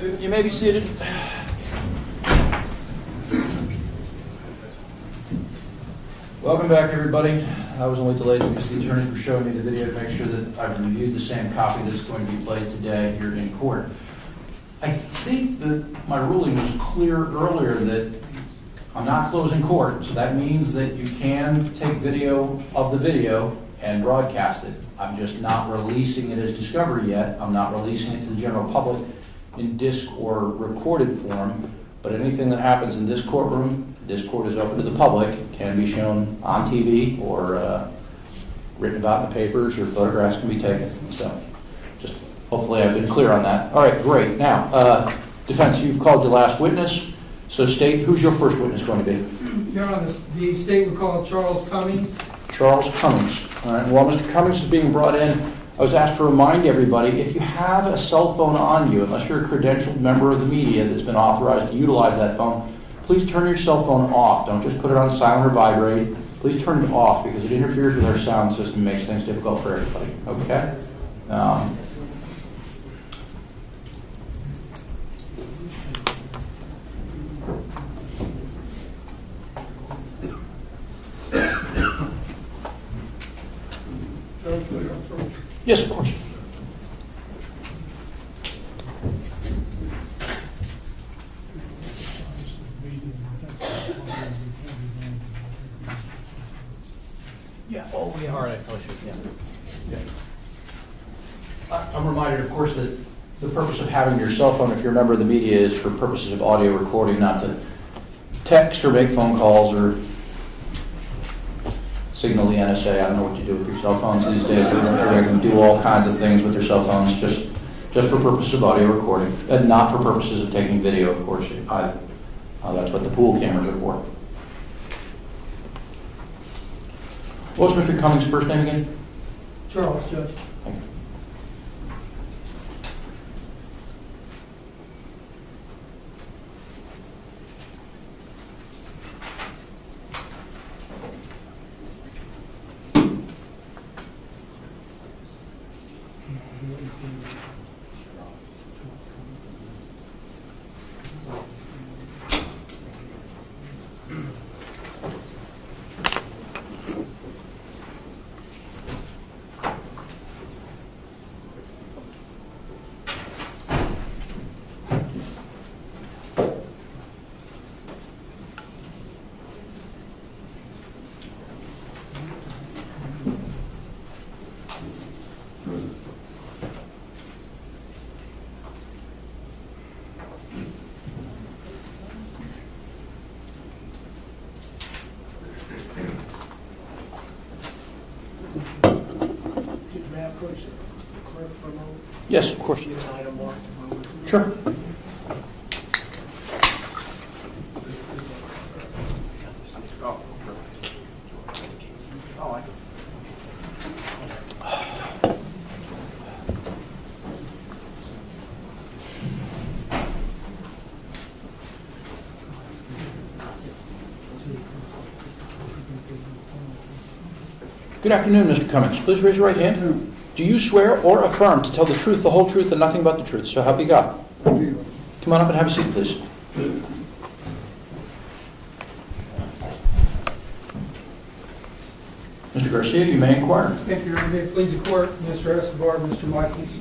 You may be seated. Welcome back, everybody. I was only delayed because the attorneys were showing me the video to make sure that I've reviewed the same copy that's going to be played today here in court. I think that my ruling was clear earlier that I'm not closing court, so that means that you can take video of the video and broadcast it. I'm just not releasing it as discovery yet. I'm not releasing it to the general public in disc or recorded form, but anything that happens in this courtroom, this court is open to the public, can be shown on TV or written about in the papers, or photographs can be taken. So just hopefully I've been clear on that. All right, great. Now, defense, you've called your last witness. So state, who's your first witness going to be? Your Honor, the state would call Charles Cummings. Charles Cummings. All right. While Mr. Cummings is being brought in, I was asked to remind everybody, if you have a cell phone on you, unless you're a credentialed member of the media that's been authorized to utilize that phone, please turn your cell phone off. Don't just put it on silent or vibrate. Please turn it off because it interferes with our sound system and makes things difficult for everybody. Okay? Yes, of course. Yeah. Oh, yeah. All right. Yeah. I'm reminded, of course, that the purpose of having your cell phone, if you're a member of the media, is for purposes of audio recording, not to text or make phone calls or signal the NSA. I don't know what you do with your cell phones these days. They can do all kinds of things with their cell phones just for purposes of audio recording, and not for purposes of taking video, of course. That's what the pool cameras are for. What was Mr. Cummings' first name again? Charles, Judge. Thank you. Yes, of course. Sure. Good afternoon, Mr. Cummings. Please raise your right hand. Do you swear or affirm to tell the truth, the whole truth, and nothing but the truth? So help you God. Come on up and have a seat, please. Mr. Garcia, you may inquire. Thank you, Your Honor. May it please the court, Mr. Escobar, Mr. Michaels.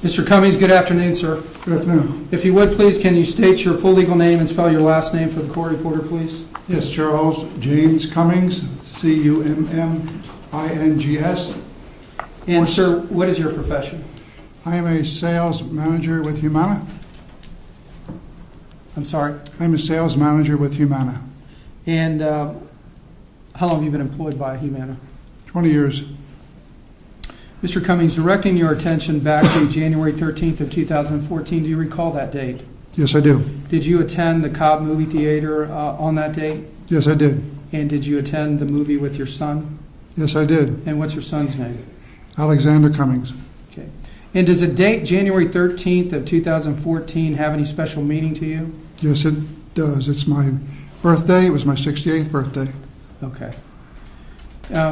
Mr. Cummings, good afternoon, sir. Good afternoon. If you would, please, can you state your full legal name and spell your last name for the court reporter, please? Yes, Charles James Cummings, Cummings. And, sir, what is your profession? I am a sales manager with Humana. I'm sorry? I'm a sales manager with Humana. And how long have you been employed by Humana? 20 years. Mr. Cummings, directing your attention back to January 13th of 2014, do you recall that date? Yes, I do. Did you attend the Cobb movie theater on that date? Yes, I did. And did you attend the movie with your son? Yes, I did. And what's your son's name? Alexander Cummings. Okay. And does the date January 13th of 2014 have any special meaning to you? Yes, it does. It's my birthday. It was my 68th birthday. Okay.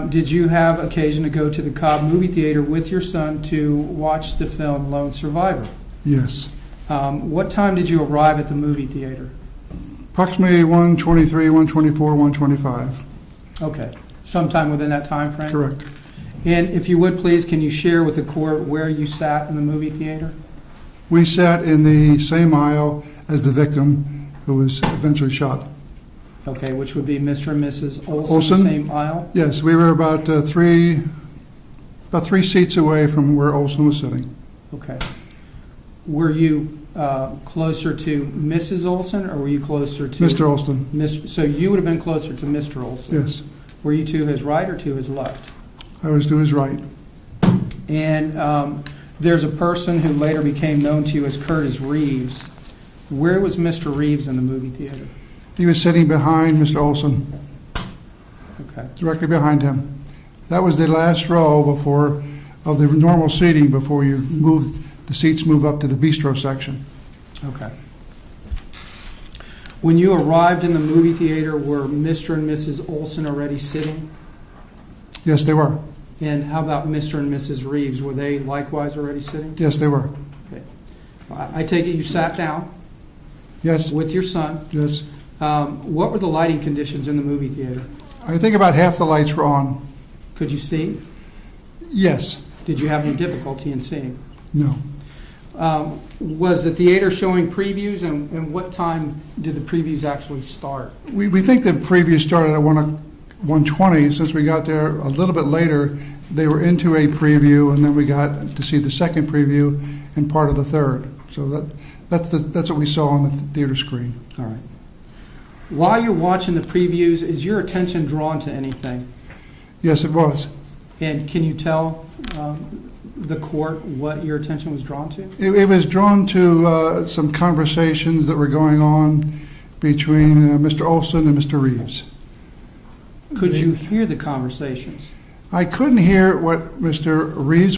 Did you have occasion to go to the Cobb movie theater with your son to watch the film Lone Survivor? Yes. What time did you arrive at the movie theater? Approximately 1:23, 1:24, 1:25. Okay, sometime within that time frame? Correct. And if you would, please, can you share with the court where you sat in the movie theater? We sat in the same aisle as the victim who was eventually shot. Okay, which would be Mr. and Mrs. Oulson, Oulson? the same aisle? Yes, we were about three seats away from where Oulson was sitting. Okay. Were you closer to Mrs. Oulson, or were you closer to... Mr. Oulson. So you would have been closer to Mr. Oulson? Yes. Were you to his right or to his left? I was to his right. And there's a person who later became known to you as Curtis Reeves. Where was Mr. Reeves in the movie theater? He was sitting behind Mr. Oulson, Okay. directly behind him. That was the last row of the normal seating before the seats move up to the bistro section. Okay. When you arrived in the movie theater, were Mr. and Mrs. Oulson already sitting? Yes, they were. And how about Mr. and Mrs. Reeves? Were they likewise already sitting? Yes, they were. Okay. I take it you sat down Yes, with your son. yes. What were the lighting conditions in the movie theater? I think about half the lights were on. Could you see? Yes. Did you have any difficulty in seeing? No. Was the theater showing previews, and what time did the previews actually start? We think the preview started at 1:20. Since we got there a little bit later, they were into a preview, and then we got to see the second preview and part of the third. So that's what we saw on the theater screen. All right. While you're watching the previews, is your attention drawn to anything? Yes, it was. And can you tell the court what your attention was drawn to? It was drawn to some conversations that were going on between Mr. Oulson and Mr. Reeves. Could you hear the conversations? I couldn't hear what Mr. Reeves